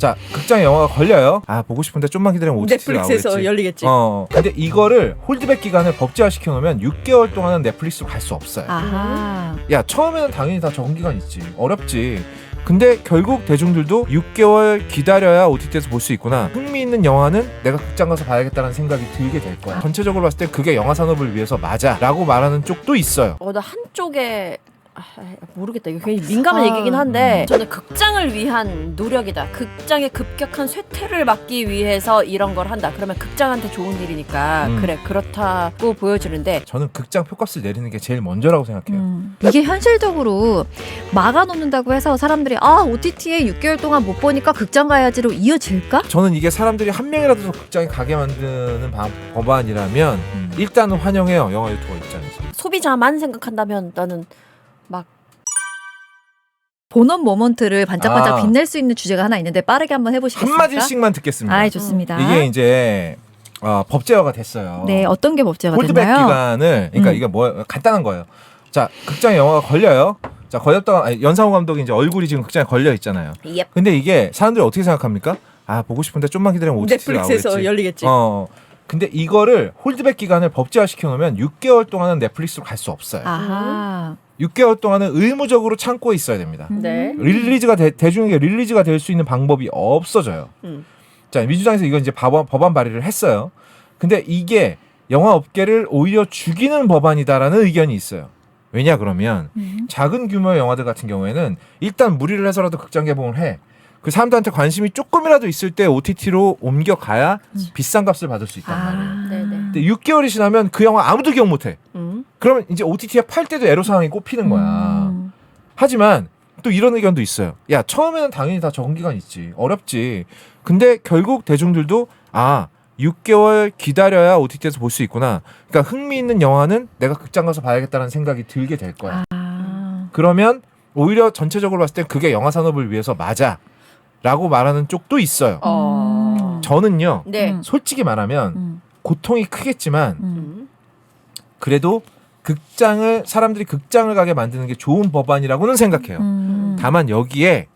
자, 극장에 영화가 걸려요. 아, 보고 싶은데 좀만 기다리면 OTT로 넷플릭스에서 나오겠지. 열리겠지. 근데 이거를 홀드백 기간을 법제화 시켜놓으면 6개월 동안은 넷플릭스로 갈 수 없어요. 아하. 야, 처음에는 당연히 다 적응 기간 있지. 어렵지. 근데 결국 대중들도 6개월 기다려야 OTT에서 볼 수 있구나. 흥미있는 영화는 내가 극장 가서 봐야겠다는 생각이 들게 될 거야. 전체적으로 봤을 때 그게 영화 산업을 위해서 맞아 라고 말하는 쪽도 있어요. 나 한쪽에 모르겠다. 이거 굉장히 민감한 얘기긴 한데 저는 극장을 위한 노력이다. 극장의 급격한 쇠퇴를 막기 위해서 이런 걸 한다. 그러면 극장한테 좋은 일이니까 그래 그렇다고 보여지는데 저는 극장 표값을 내리는 게 제일 먼저라고 생각해요. 이게 현실적으로 막아놓는다고 해서 사람들이 OTT에 6개월 동안 못 보니까 극장 가야지로 이어질까? 저는 이게 사람들이 한 명이라도 더 극장에 가게 만드는 법안이라면 일단은 환영해요. 영화 유튜버 입장에서. 소비자만 생각한다면 나는 막 본원 모먼트를 반짝반짝 빛낼 수 있는 주제가 하나 있는데 빠르게 한번 해보시겠습니까? 한마디씩만 듣겠습니다. 아이, 좋습니다. 이게 이제 법제화가 됐어요. 네, 어떤 게 법제화가 홀드백 됐나요? 기간을 그러니까 이게 뭐 간단한 거예요. 자, 극장에 영화가 걸려요. 자, 걸렸다가 연상호 감독이 이제 얼굴이 지금 극장에 걸려 있잖아요. 예. 근데 이게 사람들이 어떻게 생각합니까? 아, 보고 싶은데 좀만 기다리면 OTT로 넷플릭스에서 나오겠지. 열리겠지. 근데 이거를 홀드백 기간을 법제화 시켜놓으면 6개월 동안은 넷플릭스로 갈 수 없어요. 아하. 6개월 동안은 의무적으로 창고에 있어야 됩니다. 네. 릴리즈가 대중에게 릴리즈가 될 수 있는 방법이 없어져요. 자, 민주당에서 이거 이제 법안 발의를 했어요. 근데 이게 영화 업계를 오히려 죽이는 법안이다라는 의견이 있어요. 왜냐 그러면 작은 규모의 영화들 같은 경우에는 일단 무리를 해서라도 극장 개봉을 해. 그 사람들한테 관심이 조금이라도 있을 때 OTT로 옮겨가야 비싼 값을 받을 수 있단 말이에요. 네네. 근데 6개월이 지나면 그 영화 아무도 기억 못해. 그러면 이제 OTT에 팔 때도 애로사항이 꼽히는 거야. 하지만 또 이런 의견도 있어요. 야, 처음에는 당연히 다 적응 기간 있지. 어렵지. 근데 결국 대중들도 6개월 기다려야 OTT에서 볼 수 있구나. 그러니까 흥미있는 영화는 내가 극장 가서 봐야겠다는 생각이 들게 될 거야. 그러면 오히려 전체적으로 봤을 때 그게 영화 산업을 위해서 맞아 라고 말하는 쪽도 있어요. 저는요. 네. 솔직히 말하면 고통이 크겠지만 그래도 사람들이 극장을 가게 만드는 게 좋은 법안이라고는 생각해요. 다만 여기에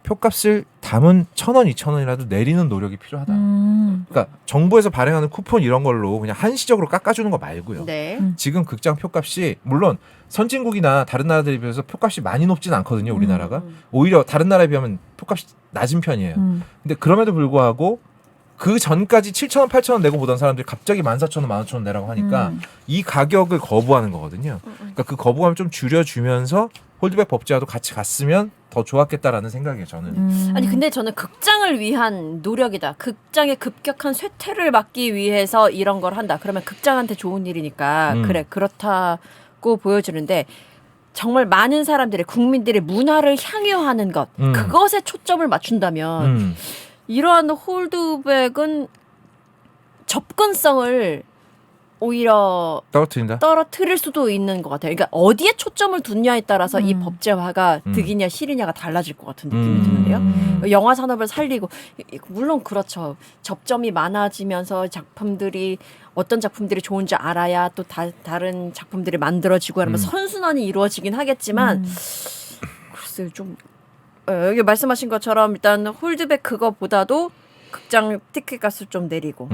표값을 담은 1,000원, 2,000원이라도 내리는 노력이 필요하다. 그러니까 정부에서 발행하는 쿠폰 이런 걸로 그냥 한시적으로 깎아주는 거 말고요. 네. 지금 극장 표값이 물론 선진국이나 다른 나라들에 비해서 표값이 많이 높진 않거든요. 우리나라가. 오히려 다른 나라에 비하면 표값이 낮은 편이에요. 근데 그럼에도 불구하고 그 전까지 7,000원, 8,000원 내고 보던 사람들이 갑자기 14,000원, 15,000원 내라고 하니까 이 가격을 거부하는 거거든요. 그러니까 그 거부감을 좀 줄여주면서 홀드백 법제화도 같이 갔으면 더 좋았겠다라는 생각이에요, 저는. 아니 근데 저는 극장을 위한 노력이다. 극장의 급격한 쇠퇴를 막기 위해서 이런 걸 한다. 그러면 극장한테 좋은 일이니까 그래 그렇다고 보여지는데 정말 많은 사람들의 국민들의 문화를 향유하는 것 그것에 초점을 맞춘다면 이러한 홀드백은 접근성을 오히려 떨어뜨릴 수도 있는 것 같아요. 그러니까 어디에 초점을 두냐에 따라서 이 법제화가 득이냐 실이냐가 달라질 것 같은 느낌이 드는데요. 영화 산업을 살리고 물론 그렇죠. 접점이 많아지면서 어떤 작품들이 좋은지 알아야 또 다른 작품들이 만들어지고 하면 선순환이 이루어지긴 하겠지만 글쎄요 좀 여기 말씀하신 것처럼 일단 홀드백 그거보다도 극장 티켓 값을 좀 내리고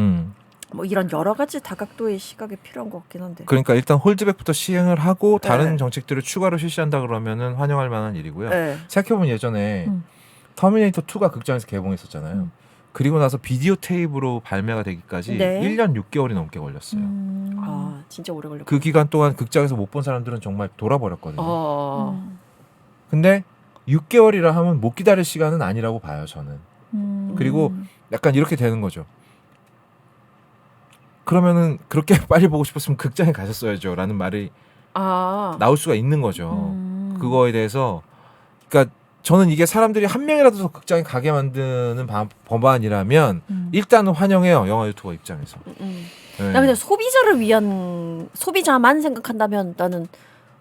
뭐 이런 여러 가지 다각도의 시각이 필요한 것 같긴 한데. 그러니까 일단 홀드백부터 시행을 하고 다른 정책들을 추가로 실시한다 그러면은 환영할 만한 일이고요. 생각해보면 예전에 터미네이터 2가 극장에서 개봉했었잖아요. 그리고 나서 비디오 테이프로 발매가 되기까지 1년 6개월이 넘게 걸렸어요. 진짜 오래 걸렸고. 그 기간 동안 극장에서 못 본 사람들은 정말 돌아버렸거든요. 근데 6개월이라 하면 못 기다릴 시간은 아니라고 봐요, 저는. 그리고 약간 이렇게 되는 거죠. 그러면은 그렇게 빨리 보고 싶었으면 극장에 가셨어야죠 라는 말이 나올 수가 있는 거죠. 그거에 대해서 그러니까 저는 이게 사람들이 한 명이라도 더 극장에 가게 만드는 법안이라면 일단은 환영해요. 영화 유튜버 입장에서. 나 근데 소비자를 위한 소비자만 생각한다면 나는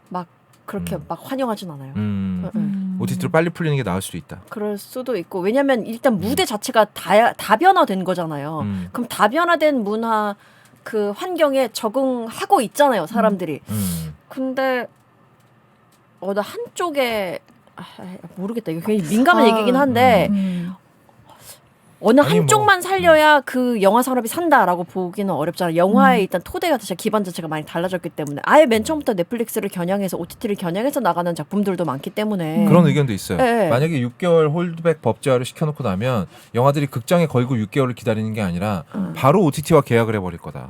막 그렇게 막 환영하진 않아요. OTT로 빨리 풀리는 게 나을 수도 있다. 그럴 수도 있고 왜냐면 일단 무대 자체가 다 변화된 거잖아요. 그럼 다 변화된 문화 그 환경에 적응하고 있잖아요, 사람들이. 근데 나 한쪽에 모르겠다. 이거 굉장히 민감한 얘기긴 한데 어느 아니, 한쪽만 살려야 그 영화 산업이 산다라고 보기는 어렵잖아요. 영화의 일단 토대가 자체 기반 자체가 많이 달라졌기 때문에 아예 맨 처음부터 넷플릭스를 겨냥해서 OTT를 겨냥해서 나가는 작품들도 많기 때문에 그런 의견도 있어요. 네. 만약에 6개월 홀드백 법제화를 시켜놓고 나면 영화들이 극장에 걸고 6개월을 기다리는 게 아니라 바로 OTT와 계약을 해버릴 거다.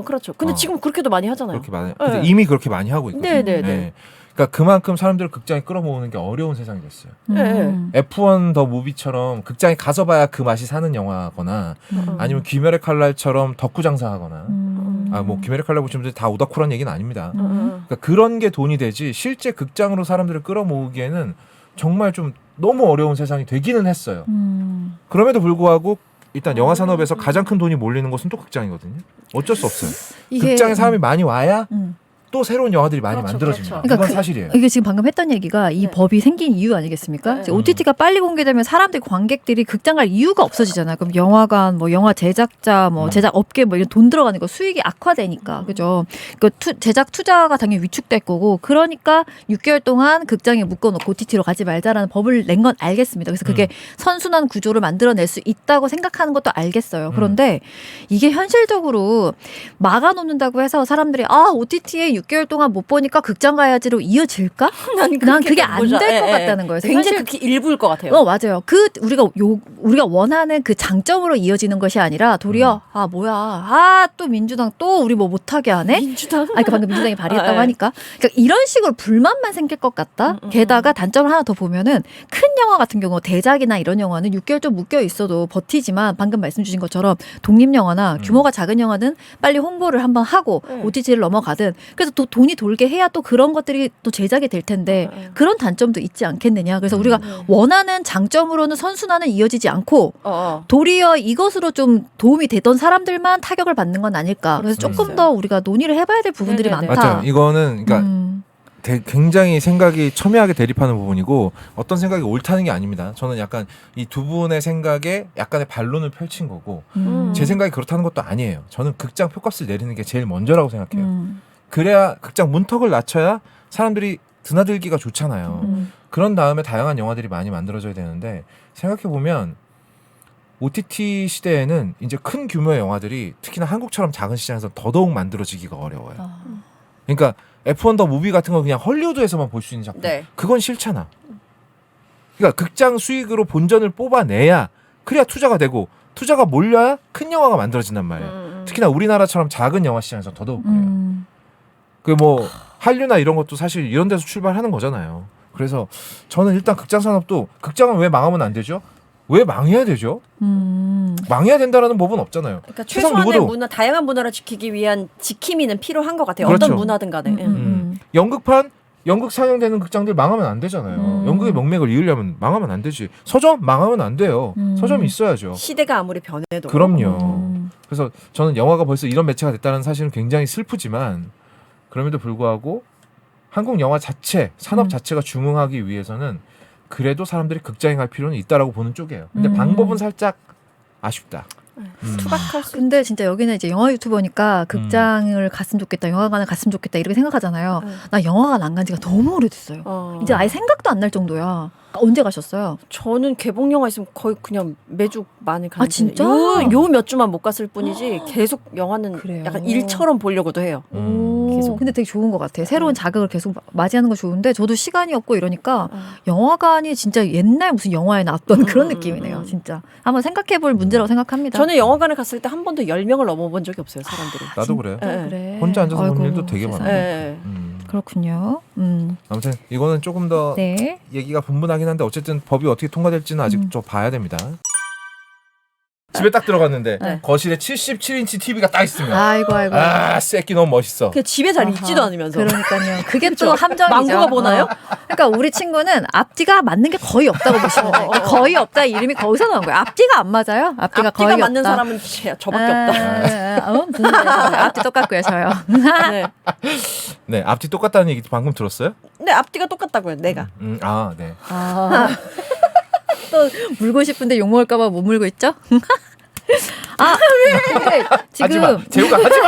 그렇죠. 근데 지금 그렇게도 많이 하잖아요. 그렇게 많이. 근데 이미 그렇게 많이 하고 있거든요. 네네네. 네. 그러니까 그만큼 사람들을 극장에 끌어모으는 게 어려운 세상이 됐어요. 네. F1 더 무비처럼 극장에 가서 봐야 그 맛이 사는 영화거나 아니면 귀멸의 칼날처럼 덕후 장사하거나 뭐 귀멸의 칼날 보시면 다 오다쿠란 얘기는 아닙니다. 그러니까 그런 게 돈이 되지 실제 극장으로 사람들을 끌어모으기에는 정말 좀 너무 어려운 세상이 되기는 했어요. 그럼에도 불구하고 일단 영화 산업에서 가장 큰 돈이 몰리는 곳은 또 극장이거든요. 어쩔 수 없어요. 극장에 사람이 많이 와야 또 새로운 영화들이 많이 그렇죠, 만들어집니다. 그렇죠. 그건 사실이에요. 이게 지금 방금 했던 얘기가 이 법이 생긴 이유 아니겠습니까? 네. OTT가 빨리 공개되면 사람들이 관객들이 극장 갈 이유가 없어지잖아요. 그럼 영화관, 뭐 영화 제작자, 뭐 제작 업계 뭐 이런 돈 들어가는 거 수익이 악화되니까 그죠? 그 제작 투자가 당연히 위축될 거고 그러니까 6개월 동안 극장에 묶어놓고 OTT로 가지 말자라는 법을 낸 건 알겠습니다. 그래서 그게 선순환 구조를 만들어낼 수 있다고 생각하는 것도 알겠어요. 그런데 이게 현실적으로 막아놓는다고 해서 사람들이 OTT에 6개월 동안 못 보니까 극장 가야지로 이어질까? 난 그게 안 될 것 같다는 거예요. 굉장히 극히 일부일 것 같아요. 맞아요. 우리가 원하는 그 장점으로 이어지는 것이 아니라 도리어 또 민주당 또 우리 뭐 못하게 하네. 민주당? 그러니까 방금 민주당이 발의했다고 네. 하니까 그러니까 이런 식으로 불만만 생길 것 같다. 게다가 단점을 하나 더 보면은 큰 영화 같은 경우 대작이나 이런 영화는 6개월 좀 묶여 있어도 버티지만 방금 말씀 주신 것처럼 독립 영화나 규모가 작은 영화는 빨리 홍보를 한번 하고 OTT를 넘어가든 그래서 또 돈이 돌게 해야 또 그런 것들이 또 제작이 될 텐데 그런 단점도 있지 않겠느냐. 그래서 우리가 원하는 장점으로는 선순환은 이어지지 않고 도리어 이것으로 좀 도움이 되던 사람들만 타격을 받는 건 아닐까. 그래서 조금 더 우리가 논의를 해봐야 될 부분들이 네네네. 많다. 맞아요. 이거는 그러니까 굉장히 생각이 첨예하게 대립하는 부분이고 어떤 생각이 옳다는 게 아닙니다. 저는 약간 이 두 분의 생각에 약간의 반론을 펼친 거고 제 생각이 그렇다는 것도 아니에요. 저는 극장 표값을 내리는 게 제일 먼저라고 생각해요. 그래야 극장 문턱을 낮춰야 사람들이 드나들기가 좋잖아요. 그런 다음에 다양한 영화들이 많이 만들어져야 되는데 생각해보면 OTT 시대에는 이제 큰 규모의 영화들이 특히나 한국처럼 작은 시장에서 더더욱 만들어지기가 어려워요. 그러니까 F1 더 무비 같은 거 그냥 헐리우드에서만 볼 수 있는 작품. 네. 그건 싫잖아. 그러니까 극장 수익으로 본전을 뽑아내야 그래야 투자가 되고 투자가 몰려야 큰 영화가 만들어진단 말이에요. 특히나 우리나라처럼 작은 영화 시장에서 더더욱 그래요. 그 뭐 한류나 이런 것도 사실 이런 데서 출발하는 거잖아요. 그래서 저는 일단 극장 산업도 극장은 왜 망하면 안 되죠? 왜 망해야 되죠? 망해야 된다라는 법은 없잖아요. 그러니까 세상 최소한의 누구도 문화, 다양한 문화를 지키기 위한 지킴이는 필요한 것 같아요. 그렇죠. 어떤 문화든 간에. 연극 상영되는 극장들 망하면 안 되잖아요. 연극의 명맥을 이으려면 망하면 안 되지. 서점 망하면 안 돼요. 서점이 있어야죠. 시대가 아무리 변해도. 그럼요. 그래서 저는 영화가 벌써 이런 매체가 됐다는 사실은 굉장히 슬프지만 그럼에도 불구하고 한국 영화 자체, 산업 자체가 중흥하기 위해서는 그래도 사람들이 극장에 갈 필요는 있다라고 보는 쪽이에요. 근데 방법은 살짝 아쉽다. 투박할 수. 근데 진짜 여기는 이제 영화 유튜버니까 극장을 갔으면 좋겠다, 영화관을 갔으면 좋겠다 이렇게 생각하잖아요. 나 영화관 안 간 지가 너무 오래됐어요. 이제 아예 생각도 안 날 정도야. 언제 가셨어요? 저는 개봉 영화 있으면 거의 그냥 매주 많이 가는 진짜? 요 몇 주만 못 갔을 뿐이지 계속 영화는 그래요? 약간 일처럼 보려고도 해요. 계속. 근데 되게 좋은 것 같아요. 새로운 자극을 계속 맞이하는 거 좋은데 저도 시간이 없고 이러니까 영화관이 진짜 옛날 무슨 영화에 나왔던 그런 느낌이네요. 진짜 한번 생각해볼 문제라고 생각합니다. 저는 영화관에 갔을 때 한 번도 10명을 넘어본 적이 없어요. 사람들이. 나도 그래요. 네. 그래. 혼자 앉아서 보는 아이고, 일도 되게 세상에. 많아요. 네. 그렇군요. 아무튼 이거는 조금 더 네. 얘기가 분분하긴 한데 어쨌든 법이 어떻게 통과될지는 아직 좀 봐야 됩니다. 집에 딱 들어갔는데 네. 거실에 77인치 TV가 딱 있으면 아이고. 새끼 너무 멋있어. 그 집에 잘 있지도 않으면서. 그러니까요. 그게 또 함정이죠. 망고가 보나요? 그러니까 우리 친구는 앞뒤가 맞는 게 거의 없다고 보시면 돼요. 거의 없다 이름이 거기서 나온 거예요. 앞뒤가 안 맞아요. 앞뒤가 거의 없다. 맞는 사람은 저밖에 없다. 무슨 소리예요? 앞뒤 똑같고요, 저요. 네. 네, 앞뒤 똑같다는 얘기 방금 들었어요? 근데 앞뒤가 똑같다고요. 내가. 네. 또 물고 싶은데 욕 먹을까봐 못 물고 있죠? 근데 지금 하지마, 재우가 하지마.